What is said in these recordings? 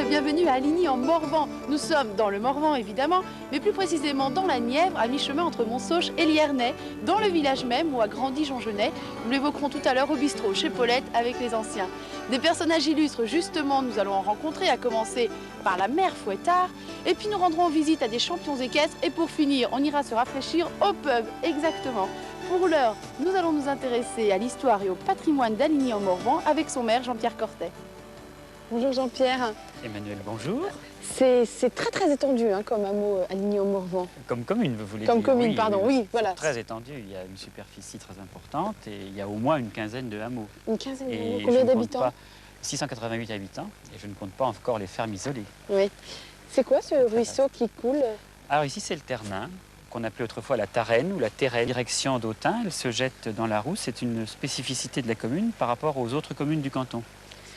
bienvenue à Aligny en Morvan. Nous sommes dans le Morvan évidemment, mais plus précisément dans la Nièvre, à mi-chemin entre Montsauche et Liernay, dans le village même où a grandi Jean Genet. Nous l'évoquerons tout à l'heure au bistrot chez Paulette avec les anciens. Des personnages illustres justement, nous allons en rencontrer, à commencer par la mère Fouettard, et puis nous rendrons visite à des champions équestres, et pour finir, on ira se rafraîchir au pub, exactement. Pour l'heure, nous allons nous intéresser à l'histoire et au patrimoine d'Aligny en Morvan avec son maire Jean-Pierre Cortet. Bonjour Jean-Pierre. Emmanuel, bonjour. C'est très étendu hein, comme hameau Aligny en Morvan. Comme commune, vous voulez dire? Comme commune, pardon, oui, voilà. Très étendu, il y a une superficie très importante et il y a au moins une quinzaine de hameaux. Une quinzaine de hameaux, combien d'habitants? 688 habitants et je ne compte pas encore les fermes isolées. Oui. C'est quoi ce ruisseau qui coule? Alors ici c'est le Ternin, qu'on appelait autrefois la Tarenne ou la Terraine. Direction d'Autun, elle se jette dans la Rousse. C'est une spécificité de la commune par rapport aux autres communes du canton.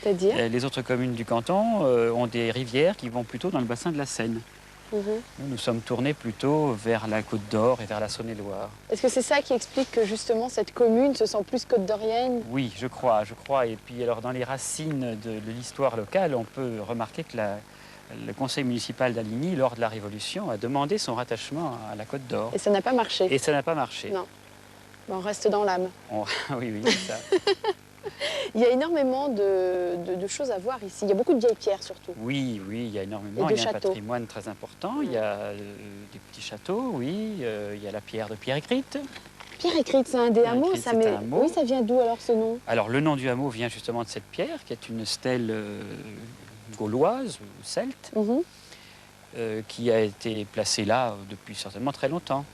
C'est-à-dire? Les autres communes du canton ont des rivières qui vont plutôt dans le bassin de la Seine. Nous sommes tournés plutôt vers la Côte d'Or et vers la Saône-et-Loire. Est-ce que c'est ça qui explique que justement cette commune se sent plus côte d'Orienne? Oui, je crois. Et puis alors dans les racines de l'histoire locale, on peut remarquer que le conseil municipal d'Aligny, lors de la Révolution, a demandé son rattachement à la Côte d'Or. Et ça n'a pas marché? Et ça n'a pas marché. Non. On reste dans l'âme. Oui, c'est ça. Il y a énormément de choses à voir ici. Il y a beaucoup de vieilles pierres surtout. Oui, il y a énormément. Et de il y a un châteaux. patrimoine très important. Il y a des petits châteaux, oui. Il y a la pierre de Pierre écrite. Pierre écrite, c'est un des hameaux. C'est un hameau. Oui, ça vient d'où alors ce nom? Alors le nom du hameau vient justement de cette pierre, qui est une stèle gauloise ou celte, qui a été placée là depuis certainement très longtemps.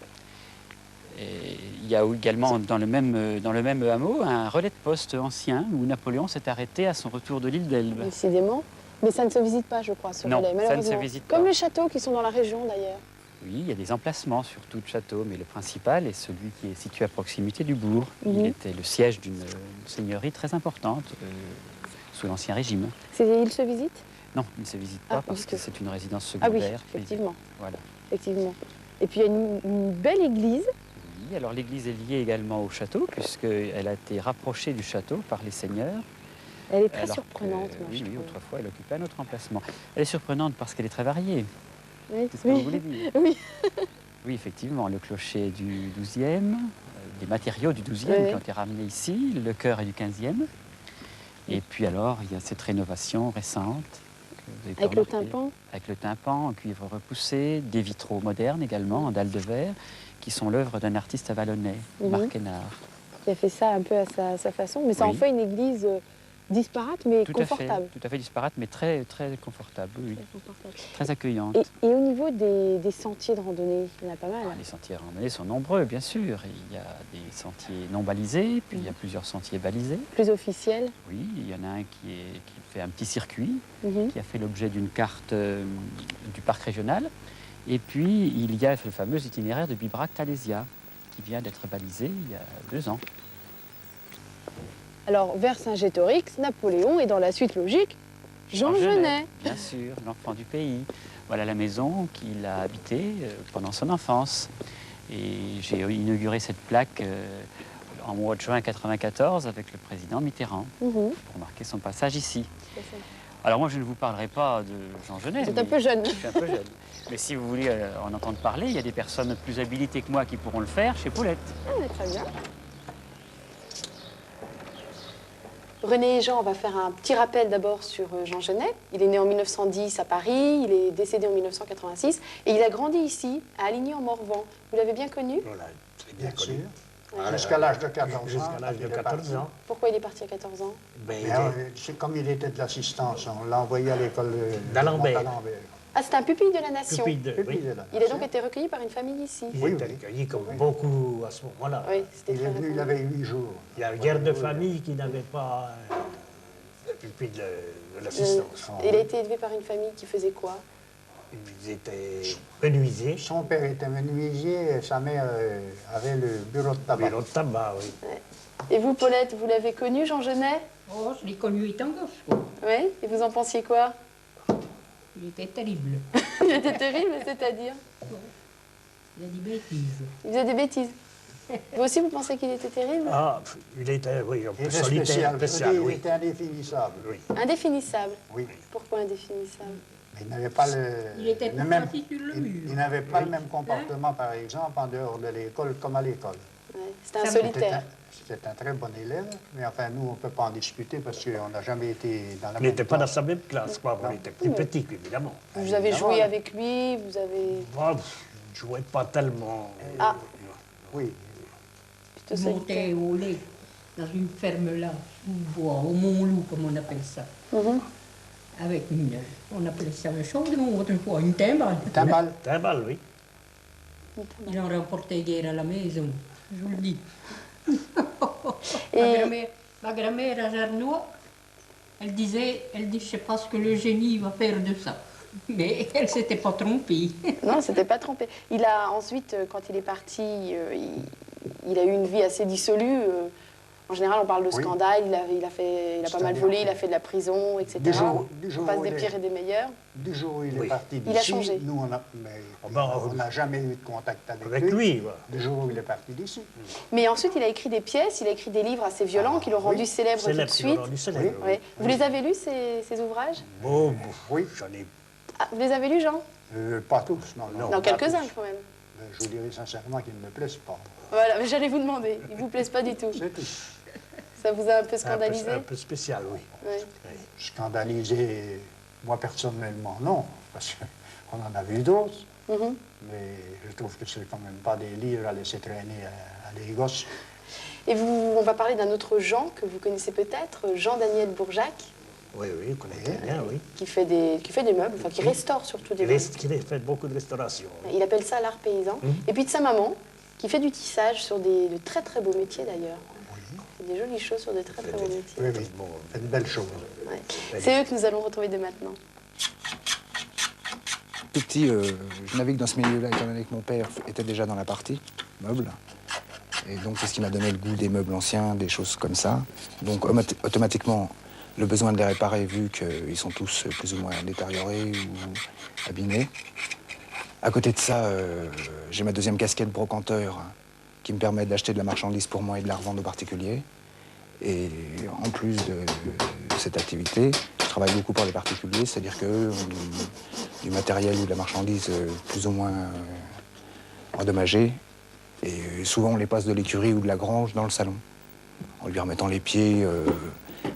Et il y a également dans le même hameau un relais de poste ancien où Napoléon s'est arrêté à son retour de l'île d'Elbe. Décidément. Mais ça ne se visite pas, je crois, ce relais, malheureusement. Ça ne se visite pas. Comme les châteaux qui sont dans la région, d'ailleurs. Oui, il y a des emplacements sur tout le château, mais le principal est celui qui est situé à proximité du bourg. Il était le siège d'une seigneurie très importante sous l'Ancien Régime. Il se visite? Non, il ne se visite pas parce que c'est une résidence Ah oui, secondaire. effectivement. Voilà. Effectivement. Et puis il y a une belle église. Oui, alors l'église est liée également au château, puisqu'elle a été rapprochée du château par les seigneurs. Elle est très surprenante. Oui, autrefois, elle occupait un autre emplacement. Elle est surprenante parce qu'elle est très variée. Oui. C'est ce que vous voulez dire? Oui. Oui, effectivement, le clocher du 12e, des matériaux du 12e qui ont été ramenés ici, le chœur est du 15e. Et puis alors, il y a cette rénovation récente. Avec le tympan? Avec le tympan en cuivre repoussé, des vitraux modernes également, en dalles de verre, qui sont l'œuvre d'un artiste avallonnais, Marc Hénard. Qui a fait ça un peu à sa façon, mais ça en fait une église disparate mais confortable. Tout à fait disparate, mais très confortable, oui. Très confortable. Très accueillante. Et au niveau des sentiers de randonnée, il y en a pas mal. Les sentiers de randonnée sont nombreux, bien sûr. Il y a des sentiers non balisés, puis il y a plusieurs sentiers balisés. Plus officiels? Oui, il y en a un qui fait un petit circuit, qui a fait l'objet d'une carte du parc régional. Et puis, il y a le fameux itinéraire de Bibrac-Talésia, qui vient d'être balisé il y a 2 ans. Alors, Vercingétorix, Napoléon, et dans la suite logique, Jean Genet. Bien sûr, l'enfant du pays. Voilà la maison qu'il a habitée pendant son enfance. Et j'ai inauguré cette plaque en mois de juin 1994 avec le président Mitterrand, pour marquer son passage ici. Alors moi, je ne vous parlerai pas de Jean Genet. Vous êtes un peu jeune. Je suis un peu jeune. Mais si vous voulez en entendre parler, il y a des personnes plus habilitées que moi qui pourront le faire chez Paulette. Ah, très bien. René et Jean, on va faire un petit rappel d'abord sur Jean Genet. Il est né en 1910 à Paris, il est décédé en 1986 et il a grandi ici, à Aligny en Morvan. Vous l'avez bien connu? Voilà, très bien connu. Jusqu'à l'âge de 14 ans. Jusqu'à l'âge de 14 ans. Pourquoi il est parti à 14 ans? C'est comme il était de l'assistance, on l'a envoyé à l'école d'Alembert. Ah, c'est un pupille de la Nation. Oui. Il a donc été recueilli par une famille ici. Il était recueilli comme beaucoup à ce moment-là. Oui, c'était Il est venu, il avait 8 jours. Il y a une guerre de famille qui n'avait pas le pupille de l'assistance. Il a été élevé par une famille qui faisait quoi? Ils étaient menuisiers. Son père était menuisier et sa mère avait le bureau de tabac. Bureau de tabac, oui. Ouais. Et vous, Paulette, vous l'avez connu, Jean Genet? Oh, je l'ai connu étant gosse. Oui. Et vous en pensiez quoi? Il était terrible. Il était terrible, c'est-à-dire? Il a dit bêtises. Il faisait des bêtises. Vous aussi, vous pensez qu'il était terrible? Ah, il était, oui, un Il peu était solitaire, spécial, il oui. était indéfinissable. Oui. Indéfinissable. Oui. Pourquoi indéfinissable? Mais il n'avait pas le, Il était le tout même, assis sur le il- mur. il n'avait pas le même comportement, par exemple, en dehors de l'école comme à l'école. Ouais, c'était un Ça solitaire. C'était un très bon élève, mais enfin, nous, on ne peut pas en discuter parce qu'on n'a jamais été dans la Il même n'était pas dans classe. sa même classe, quoi. On Non. était plus petits, évidemment. Vous avez Évidemment, joué là. avec lui, vous avez... Moi, je ne jouais pas tellement. Ah. Oui, Plutôt Je montais solitaire. au lait, dans une ferme là, sous bois, au Mont-Loup, comme on appelle ça. Mhm. Avec une, on appelait ça un chaudron, autrefois, une timbale. t'as mal. Très mal, oui. Il en remportait guère à la maison, je vous le dis. Et Ma grand-mère à Jarnois, elle disait, je sais pas ce que le génie va faire de ça. Mais elle s'était pas trompée. non, c'était pas trompé. Il a ensuite, quand il est parti, il a eu une vie assez dissolue. En général, on parle de Oui. scandale. Il a pas mal C'est-à-dire volé, que il a fait de la prison, etc. du jour On passe où des il est- pires et des meilleurs. Du jour où il Oui. est parti Il a d'ici, changé. nous, Ah ben, on n'a jamais eu de contact avec Avec lui, voilà. Du jour où il est parti d'ici. Mais ensuite, il a écrit des pièces, il a écrit des livres assez violents qui l'ont rendu oui. célèbre tout de Célèbre, suite. rendu célèbre. Oui. Ouais. Vous les avez lus, ces ouvrages? Bon, Oui. j'en ai. Ah, vous les avez lus, Jean? Pas tous, non. Non, Non, pas quelques-uns tous. quand même. Je vous dirais sincèrement qu'ils ne me plaisent pas. Voilà, mais j'allais vous demander. Ils vous plaisent pas du tout. C'est tout. Ça vous a un peu scandalisé? Un peu spécial, oui. Ouais. Oui. Scandalisé, moi personnellement, non, parce qu'on en a vu d'autres. Mhm. Mais je trouve que c'est quand même pas des livres à laisser traîner à des gosses. Et on va parler d'un autre Jean que vous connaissez peut-être, Jean-Daniel Bourjac, Oui, oui, on connaît bien, oui. qui fait des meubles, enfin qui restaure surtout des meubles. Qui a fait beaucoup de restauration. Il appelle ça l'art paysan. Et puis de sa maman, qui fait du tissage sur de très très beaux métiers d'ailleurs. C'est des jolies choses sur de très très beaux métiers. Oui, oui, c'est une belle chose. Ouais. C'est eux que nous allons retrouver dès maintenant. Tout petit, je navigue dans ce milieu-là étant donné que mon père était déjà dans la partie meubles. Et donc, c'est ce qui m'a donné le goût des meubles anciens, des choses comme ça. Donc, automatiquement, le besoin de les réparer, vu qu'ils sont tous plus ou moins détériorés ou abîmés. À côté de ça, j'ai ma deuxième casquette brocanteur qui me permet d'acheter de la marchandise pour moi et de la revendre aux particuliers. Et en plus de cette activité, je travaille beaucoup pour les particuliers, c'est-à-dire qu'eux ont du matériel ou de la marchandise plus ou moins endommagée. Et souvent, on les passe de l'écurie ou de la grange dans le salon, en lui remettant les pieds,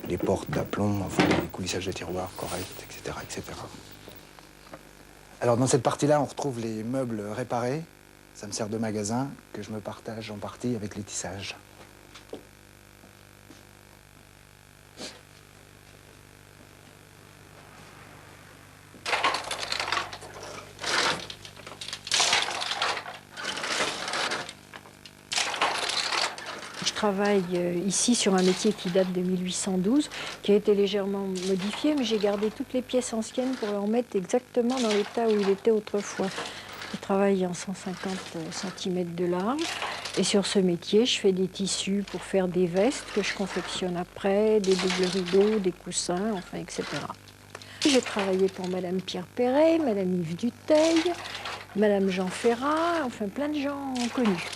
les portes d'aplomb, enfin, les coulissages de tiroirs corrects, etc., etc. Alors, dans cette partie-là, on retrouve les meubles réparés. Ça me sert de magasin que je me partage en partie avec les tissages. Je travaille ici sur un métier qui date de 1812, qui a été légèrement modifié, mais j'ai gardé toutes les pièces anciennes pour les remettre exactement dans l'état où il était autrefois. Je travaille en 150 cm de large, et sur ce métier, je fais des tissus pour faire des vestes que je confectionne après, des doubles rideaux, des coussins, enfin, etc. J'ai travaillé pour Madame Pierre Perret, Madame Yves Dutheil, Madame Jean Ferrat, enfin plein de gens connus.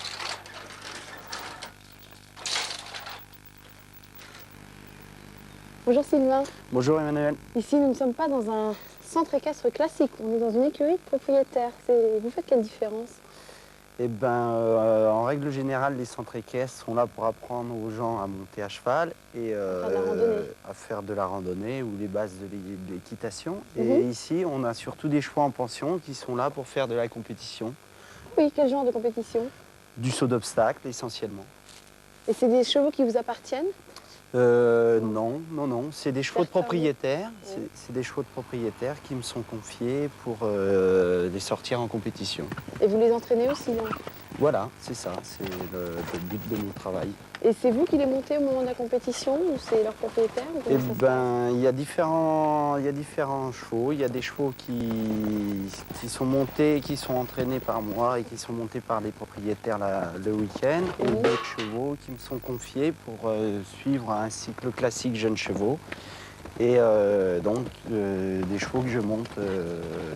Bonjour Sylvain. Bonjour Emmanuel. Ici, nous ne sommes pas dans un centre équestre classique, on est dans une écurie de propriétaires. Vous faites quelle différence? Eh ben, en règle générale, les centres équestres sont là pour apprendre aux gens à monter à cheval et à faire de la randonnée ou les bases de l'équitation. Et ici, on a surtout des chevaux en pension qui sont là pour faire de la compétition. Oui, quel genre de compétition? Du saut d'obstacle essentiellement. Et c'est des chevaux qui vous appartiennent? Non, c'est des chevaux de Certains, propriétaires. oui. C'est des chevaux de propriétaires qui me sont confiés pour les sortir en compétition. Et vous les entraînez aussi, non? Voilà, c'est ça, c'est le but de mon travail. Et c'est vous qui les montez au moment de la compétition ou c'est leur propriétaire? Ou Eh comment ça se ben, il y a différents chevaux. Il y a des chevaux qui sont montés, qui sont entraînés par moi et qui sont montés par les propriétaires le week-end. Et d'autres chevaux qui me sont confiés pour suivre un cycle classique jeunes chevaux. Et donc, des chevaux que je monte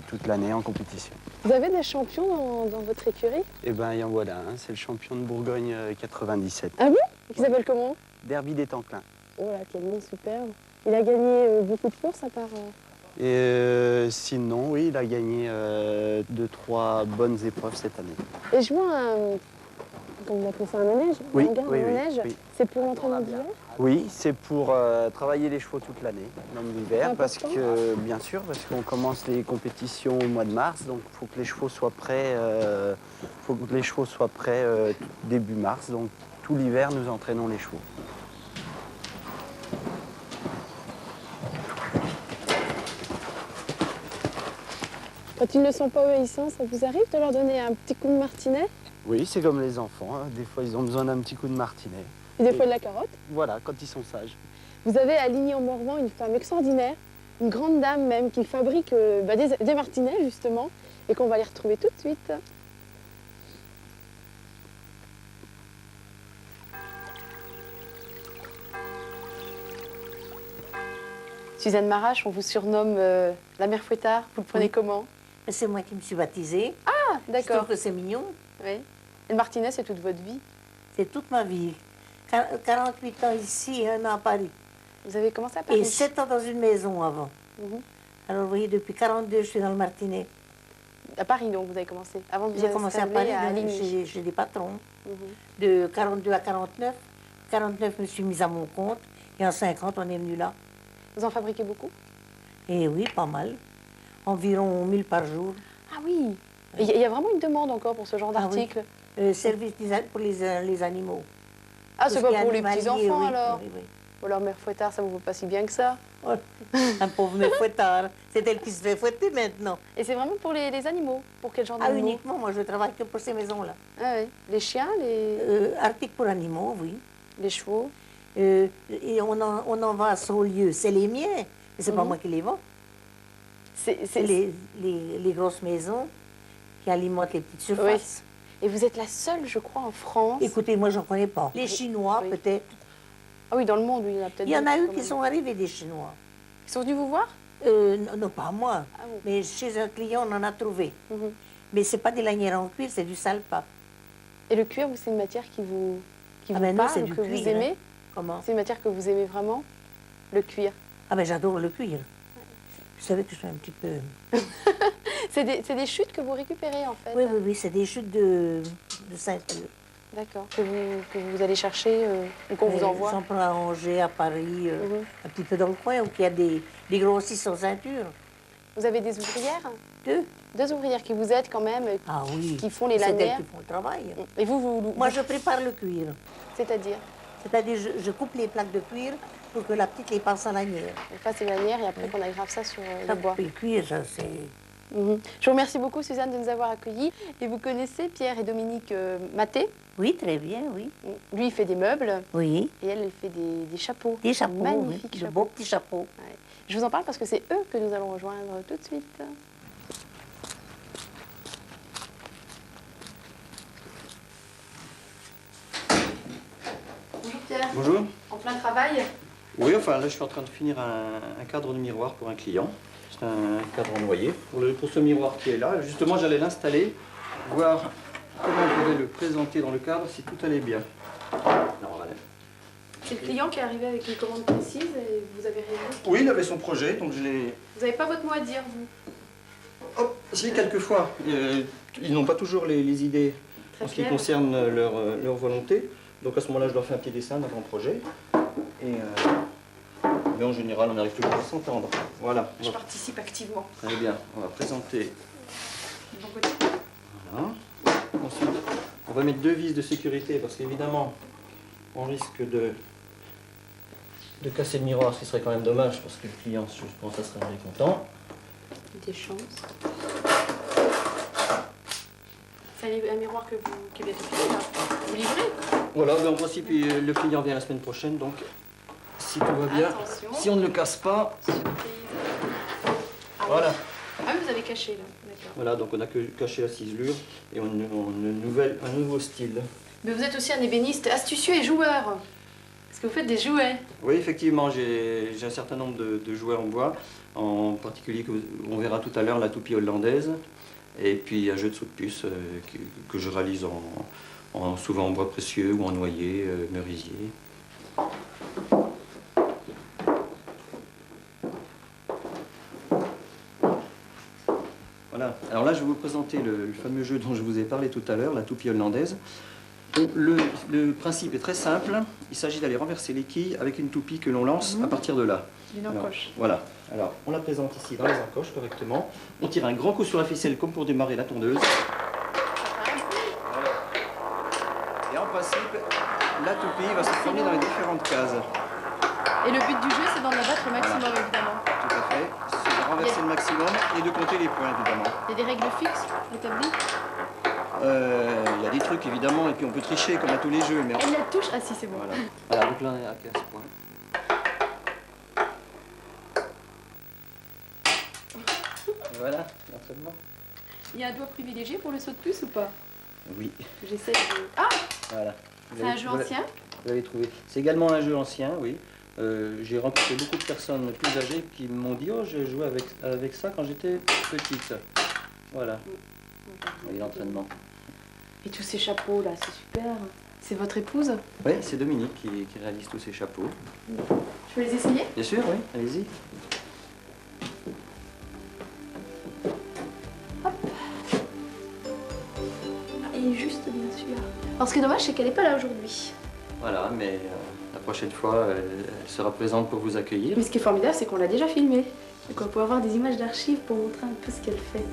toute l'année en compétition. Vous avez des champions dans votre écurie? Eh bien, il y en voilà un, c'est le champion de Bourgogne 97. Ah bon? Qui s'appelle comment? Derby des Tanclins. Oh là, quel nom superbe. Il a gagné beaucoup de courses à part... Et sinon, oui, il a gagné 2-3 bonnes épreuves cette année. Et je vois un... Comment on appelle ça, un manège? Oui, un hangar, oui, un oui, manège. oui. C'est pour l'entraînement d'hiver? Oui, c'est pour travailler les chevaux toute l'année, même l'hiver, parce que, bien sûr, parce qu'on commence les compétitions au mois de mars, donc il faut que les chevaux soient prêts, début mars, donc tout l'hiver nous entraînons les chevaux. Quand ils ne sont pas obéissants, ça vous arrive de leur donner un petit coup de martinet? Oui, c'est comme les enfants, hein. Des fois ils ont besoin d'un petit coup de martinet. Et des fois de la carotte? Voilà, quand ils sont sages. Vous avez à Ligny-en-Morvan une femme extraordinaire, une grande dame même, qui fabrique des martinets justement, et qu'on va les retrouver tout de suite. Suzanne Marache, on vous surnomme la mère Fouettard. Vous le prenez comment? C'est moi qui me suis baptisée. Ah, Je d'accord. trouve que c'est mignon. Oui. Et le martinet, c'est toute votre vie? C'est toute ma vie. 48 ans ici et 1 an à Paris. Vous avez commencé à Paris? Et 7 ans dans une maison avant. Mhm. Alors vous voyez, depuis 42, je suis dans le martinet. À Paris, donc, vous avez commencé? Avant de vous J'ai commencé à installer Paris Ligny. chez des patrons. Mhm. De 42 à 49. 49, je me suis mise à mon compte. Et en 50, on est venu là. Vous en fabriquez beaucoup? Et oui, pas mal. Environ 1000 par jour. Ah oui. Il y a vraiment une demande encore pour ce genre Ah oui. d'article? Service pour les animaux. Ah, Tout c'est ce pas qui est pour les animalier, petits-enfants, oui, alors? oui, oui. Ou alors, mère Fouettard, ça vous vaut pas si bien que ça? Oh, un pauvre mère Fouettard. C'est elle qui se fait fouetter maintenant. Et c'est vraiment pour les animaux? Pour quel genre Ah, d'animaux? uniquement, moi je travaille que pour ces maisons-là. Ah oui. Les chiens, Articles pour animaux, oui. les chevaux? Et on en vend à son lieu. C'est les miens, mais c'est pas Mhm. moi qui les vends. C'est C'est les grosses maisons qui alimentent les petites surfaces. Et vous êtes la seule, je crois, en France. Écoutez, moi, j'en connais pas. Les Chinois, Oui. peut-être. Ah oui, dans le monde, oui, il y en a peut-être. Il y en a d'autres, eu quand qui même. sont arrivés, des Chinois. Ils sont venus vous voir? Non, pas moi. Ah bon. Mais chez un client, on en a trouvé. Mhm. Mais c'est pas des lanières en cuir, c'est du salpa. Et le cuir, vous, c'est une matière qui vous Ah ben non, parle, c'est du que vous cuir, aimez? hein. Comment? C'est une matière que vous aimez vraiment? Le cuir. Ah ben j'adore le cuir. Vous savez que je suis un petit peu... C'est des chutes que vous récupérez, en fait? Oui, oui, oui, c'est des chutes de ceinture. D'accord. Que vous allez chercher ou qu'on vous envoie? J'en prends à Angers, à Paris, Mhm. un petit peu dans le coin, où il y a des grossistes sans ceinture. Vous avez des ouvrières? Deux. Deux ouvrières qui vous aident quand même, Ah oui. qui font les C'est elles lanières. qui font le travail. Et vous Moi, je prépare le cuir. C'est-à-dire? C'est-à-dire, je coupe les plaques de cuir pour que la petite les passe en lanière. On fasse les lanières et après qu'on aggrave ça sur Ça, le bois. le cuir, ça, c'est... Mhm. Je vous remercie beaucoup, Suzanne, de nous avoir accueillis. Et vous connaissez Pierre et Dominique Maté? Oui, très bien, oui. Lui, il fait des meubles Oui, et elle fait des chapeaux. des chapeaux, Magnifiques oui, de chapeaux. beaux petits chapeaux. Ouais. Je vous en parle parce que c'est eux que nous allons rejoindre tout de suite. Bonjour Pierre. Bonjour. En plein travail? Oui, enfin là je suis en train de finir un cadre de miroir pour un client. C'est un cadre en noyer. Pour ce miroir qui est là, justement j'allais l'installer, voir comment on pourrait le présenter dans le cadre si tout allait bien. Alors, voilà. C'est le client qui est arrivé avec une commande précise et vous avez réalisé. Oui, il avait son projet, donc je l'ai... Vous n'avez pas votre mot à dire, vous? Hop, si, quelquefois. Ils n'ont pas toujours les idées Très en ce qui clair. concerne leur volonté. Donc à ce moment-là, je leur fais un petit dessin d'avant-projet. Mais en général, on arrive toujours à s'entendre. Voilà. Je participe activement. Très bien, on va présenter. De mon côté. Voilà. Ensuite, on va mettre deux vis de sécurité parce qu'évidemment, on risque de casser le miroir, ce qui serait quand même dommage parce que le client, je pense, ça serait mécontent. Des chances. C'est un miroir qui est bientôt fini, là. Vous livrez? Voilà, mais en principe, le client vient la semaine prochaine, donc si tout va bien, Attention. si on ne le casse pas, Surprise. Ah, voilà. oui. Ah oui, vous avez caché, là. D'accord. Voilà, donc on a que caché la ciselure et un nouveau style. Mais vous êtes aussi un ébéniste astucieux et joueur. Est-ce que vous faites des jouets? Oui, effectivement, j'ai un certain nombre de jouets en bois, en particulier on verra tout à l'heure la toupie hollandaise, et puis un jeu de saut de puce que je réalise souvent en bois précieux ou en noyer, merisier. Voilà. Alors là, je vais vous présenter le fameux jeu dont je vous ai parlé tout à l'heure, la toupie hollandaise. Donc, le principe est très simple. Il s'agit d'aller renverser les quilles avec une toupie que l'on lance à partir de là. Une encoche. Voilà. Alors, on la présente ici dans les encoches correctement. On tire un grand coup sur la ficelle comme pour démarrer la tondeuse. Et en principe, la toupie va se promener dans les différentes cases. Et le but du jeu, c'est d'en abattre le maximum, Voilà. évidemment. Tout à fait. C'est de renverser le maximum et de compter les points, évidemment. Il y a des règles fixes établies? Il y a des trucs, évidemment, et puis on peut tricher comme à tous les jeux. Mais... Elle la touche? Ah si, c'est bon. Voilà, donc là, on est à 15 points. Et voilà, l'entraînement. Il y a un doigt privilégié pour le saut de puce ou pas? Oui. J'essaie de... Ah! Voilà. C'est un jeu ancien? Vous l'avez trouvé. C'est également un jeu ancien, oui. J'ai rencontré beaucoup de personnes plus âgées qui m'ont dit « Oh, j'ai joué avec ça quand j'étais petite. » Voilà. Vous voyez l'entraînement. Et tous ces chapeaux là, c'est super. C'est votre épouse? Oui, c'est Dominique qui réalise tous ces chapeaux. Je peux les essayer? Bien sûr, oui, allez-y. Hop. Et juste bien sûr. Alors ce qui est dommage, c'est qu'elle n'est pas là aujourd'hui. Voilà, mais la prochaine fois, elle sera présente pour vous accueillir. Mais ce qui est formidable, c'est qu'on l'a déjà filmé. Donc on va pouvoir avoir des images d'archives pour montrer un peu ce qu'elle fait.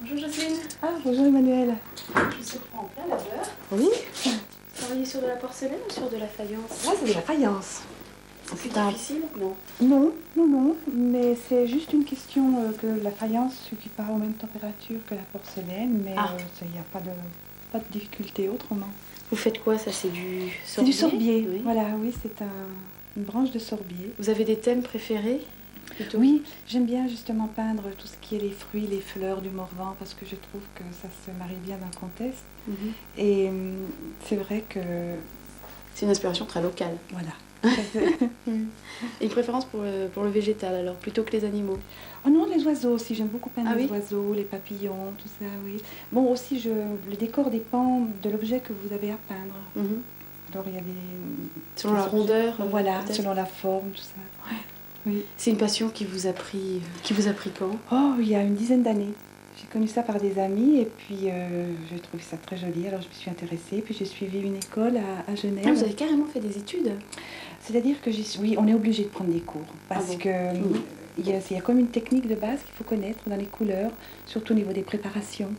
Bonjour Jocelyne. Ah, bonjour Emmanuel. Je vous prends en plein labeur. Oui. Vous travaillez sur de la porcelaine ou sur de la faïence? Là, c'est de la faïence. C'est plus difficile? Non. Non, mais c'est juste une question que la faïence ne suffit pas aux mêmes températures que la porcelaine, mais il n'y a pas de difficulté autrement. Vous faites quoi ça? C'est du sorbier? C'est du sorbier, Oui. voilà, oui, c'est une branche de sorbier. Vous avez des thèmes préférés plutôt? Oui, j'aime bien justement peindre tout ce qui est les fruits, les fleurs du Morvan, parce que je trouve que ça se marie bien dans le contexte. Et c'est vrai que... C'est une inspiration très locale. Voilà. Et une préférence pour le végétal alors, plutôt que les animaux? Oh non, les oiseaux aussi, j'aime beaucoup peindre Ah les oui? oiseaux, les papillons, tout ça, oui. Bon, aussi, le décor dépend de l'objet que vous avez à peindre. Alors, il y a des... Selon la rondeur, voilà, peut-être. selon la forme, tout ça. Ouais. Oui. C'est une passion qui vous a pris quand? Oh, il y a une dizaine d'années. J'ai connu ça par des amis et puis j'ai trouvé ça très joli, alors je me suis intéressée. Puis j'ai suivi une école à Genève. Ah, vous avez carrément fait des études? C'est-à-dire que oui, on est obligé de prendre des cours parce que il y a comme une technique de base qu'il faut connaître dans les couleurs, surtout au niveau des préparations.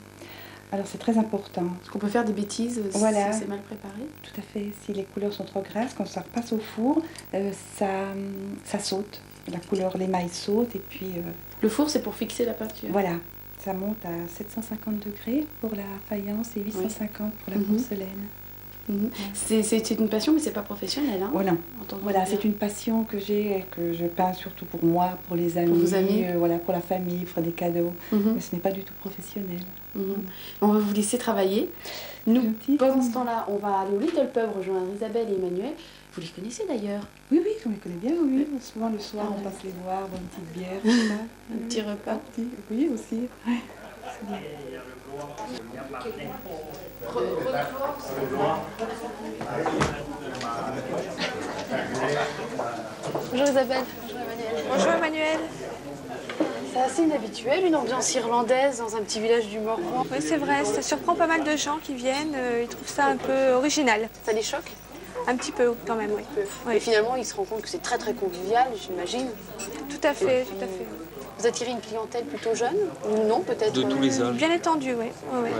Alors c'est très important. Parce qu'on peut faire des bêtises voilà. si c'est mal préparé? Tout à fait. Si les couleurs sont trop grasses, quand ça repasse au four, ça saute. La couleur, l'émail saute et puis... Le four, c'est pour fixer la peinture? Voilà. Ça monte à 750 degrés pour la faïence et 850 pour la porcelaine. C'est une passion, mais c'est pas professionnel, hein? Oh non. Voilà, c'est une passion que j'ai et que je peins surtout pour moi, pour les amis, pour vos amis. Voilà, pour la famille, pour des cadeaux. Mais ce n'est pas du tout professionnel. On va vous laisser travailler. Nous, pendant ce temps-là, on va aller au Little Pub rejoindre Isabelle et Emmanuel. Vous les connaissez d'ailleurs? Oui, je les connais bien, oui. Souvent le soir, on passe les voir, boire une petite bière, tout ça. Un petit repas. Oui, aussi. Ouais. C'est bien. Reclore, c'est Isabelle. Bonjour Emmanuel. Bonjour Emmanuel. C'est assez inhabituel, une ambiance irlandaise dans un petit village du Morvan. Oui, c'est vrai, ça surprend pas mal de gens qui viennent, ils trouvent ça un peu original. Ça les choque? Un petit peu quand même, oui. Et finalement, ils se rendent compte que c'est très très convivial, j'imagine. Tout à fait, tout à fait. Vous attirez une clientèle plutôt jeune ou non peut-être? De tous les âges. Bien étendu, oui. Ouais.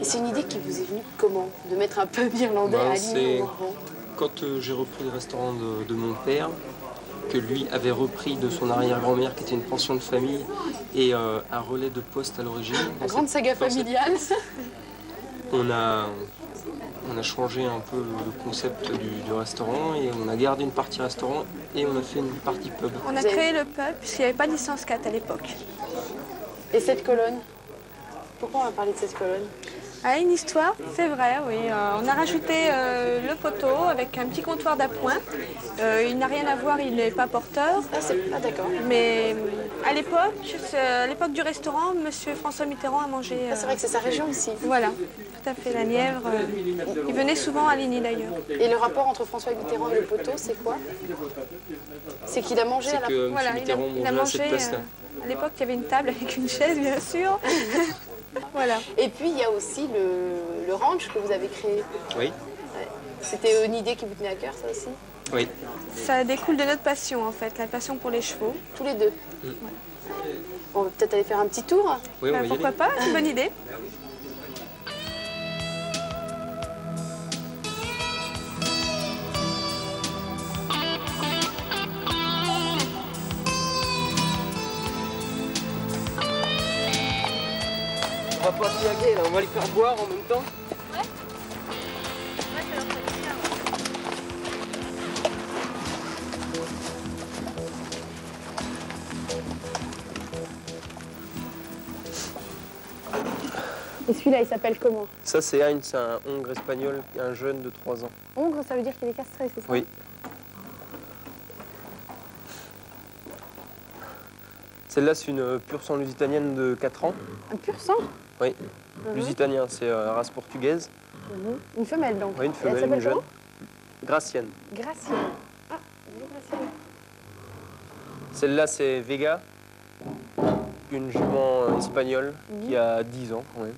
Et c'est une idée qui vous est venue comment? De mettre un pub irlandais à Lille au Morvan? Quand j'ai repris le restaurant de mon père, que lui avait repris de son arrière-grand-mère qui était une pension de famille et un relais de poste à l'origine. La grande saga familiale. On a changé un peu le concept du restaurant et on a gardé une partie restaurant et on a fait une partie pub. On a créé le pub puisqu'il n'y avait pas de licence 4 à l'époque. Et cette colonne? Pourquoi on va parler de cette colonne? Ah, une histoire, c'est vrai, oui. On a rajouté le poteau avec un petit comptoir d'appoint. Il n'a rien à voir, il n'est pas porteur. Ah d'accord. Mais à l'époque du restaurant, M. François Mitterrand a mangé... c'est vrai que c'est sa région ici. Voilà, tout à fait, la Nièvre. Il venait souvent à Ligny d'ailleurs. Et le rapport entre François Mitterrand et le poteau, c'est quoi? C'est qu'il a mangé à la... Voilà, il a mangé à cette place-là. À l'époque, il y avait une table avec une chaise, bien sûr. Voilà. Et puis, il y a aussi le ranch que vous avez créé. Oui. Ouais. C'était une idée qui vous tenait à cœur, ça aussi? Oui. Ça découle de notre passion, en fait, la passion pour les chevaux. Tous les deux? Mm. Ouais. On va peut-être aller faire un petit tour? Oui, on va y pourquoi aller. pas, c'est une bonne idée. On va pas tiaguer là, on va les faire boire en même temps. Et celui-là, il s'appelle comment? Ça c'est Heinz, c'est un hongre espagnol, un jeune de 3 ans. Hongre, ça veut dire qu'il est castré, c'est ça? Oui. Celle-là c'est une pure sang lusitanienne de 4 ans. Un pur sang? Oui. Lusitanien, c'est race portugaise. Une femelle donc? Oui, une femelle, elle s'appelle une jeune. comment? Gracienne. Gracienne. Ah, bonjour Gracienne. Celle-là c'est Vega, une jument espagnole qui a 10 ans quand même.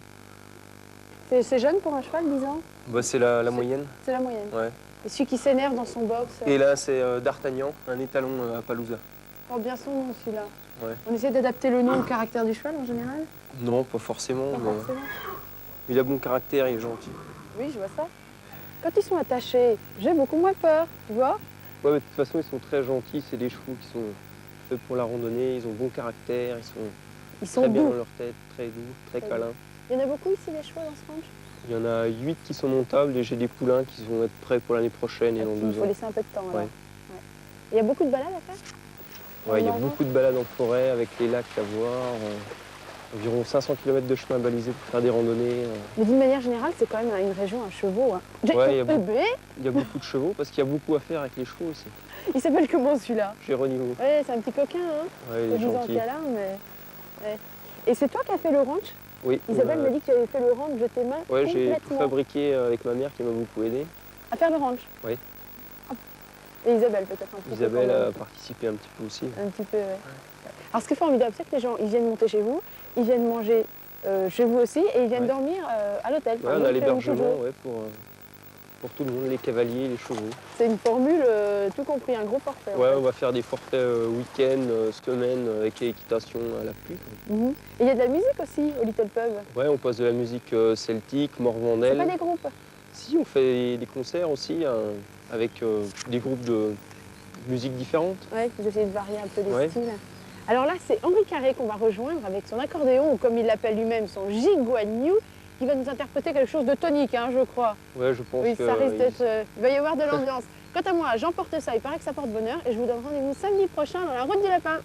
C'est jeune pour un cheval, 10 ans? Bah, c'est la moyenne. C'est la moyenne. Ouais. Et celui qui s'énerve dans son box? Et là c'est D'Artagnan, un étalon à Palouza. Porte bien son nom celui-là. Ouais. On essaie d'adapter le nom au caractère du cheval en général? Non, pas forcément. Pas mais... forcément. Il a bon caractère, il est gentil. Oui, je vois ça. Quand ils sont attachés, j'ai beaucoup moins peur, tu vois? Ouais, mais de toute façon, ils sont très gentils. C'est des chevaux qui sont faits pour la randonnée. Ils ont bon caractère. Ils sont très bien doux. dans leur tête, très doux, très câlins. Il y en a beaucoup ici des chevaux dans ce ranch? Il y en a 8 qui sont montables et j'ai des poulains qui vont être prêts pour l'année prochaine et dans 2 ans. Il faut laisser un peu de temps. Ouais. Ouais. Il y a beaucoup de balades à faire? Ouais, il y a beaucoup de balades en forêt avec les lacs à voir. Environ 500 km de chemin balisé pour faire des randonnées. Mais d'une manière générale, c'est quand même une région à chevaux. Hein. Ouais, il y a beaucoup de chevaux parce qu'il y a beaucoup à faire avec les chevaux aussi. Il s'appelle comment celui-là? Géronimo. Ouais, c'est un petit coquin, hein? Ouais, il est gentil. Mais... Ouais. Et c'est toi qui as fait le ranch? Oui. Isabelle m'a dit que tu avais fait le ranch de tes mains. Ouais, j'ai tout complètement. fabriqué avec ma mère qui m'a beaucoup aidé. À faire le ranch? Oui. Et Isabelle peut-être un petit peu. Isabelle a participé un petit peu aussi. Un petit peu, ouais. Alors ce qui est formidable, c'est que les gens, ils viennent monter chez vous, ils viennent manger chez vous aussi et ils viennent dormir à l'hôtel. Ouais, on a l'hébergement pour tout le monde, les cavaliers, les chevaux. C'est une formule tout compris, un gros forfait. Ouais, on va faire des forfaits week-end, semaine, avec équitation à la pluie. Et il y a de la musique aussi au Little Pub. Ouais, on passe de la musique celtique, morvandelle. C'est pas des groupes? Si, on fait des concerts aussi avec des groupes de musique différentes. Ouais, vous essayez de varier un peu les Ouais. styles. Alors là, c'est Henri Carré qu'on va rejoindre avec son accordéon, ou comme il l'appelle lui-même, son giguagnou, qui va nous interpréter quelque chose de tonique, hein, je crois. Ouais, je pense oui, que... ça risque d'être... il va y avoir de l'ambiance. Quant à moi, j'emporte ça, il paraît que ça porte bonheur, et je vous donne rendez-vous samedi prochain dans la route du lapin.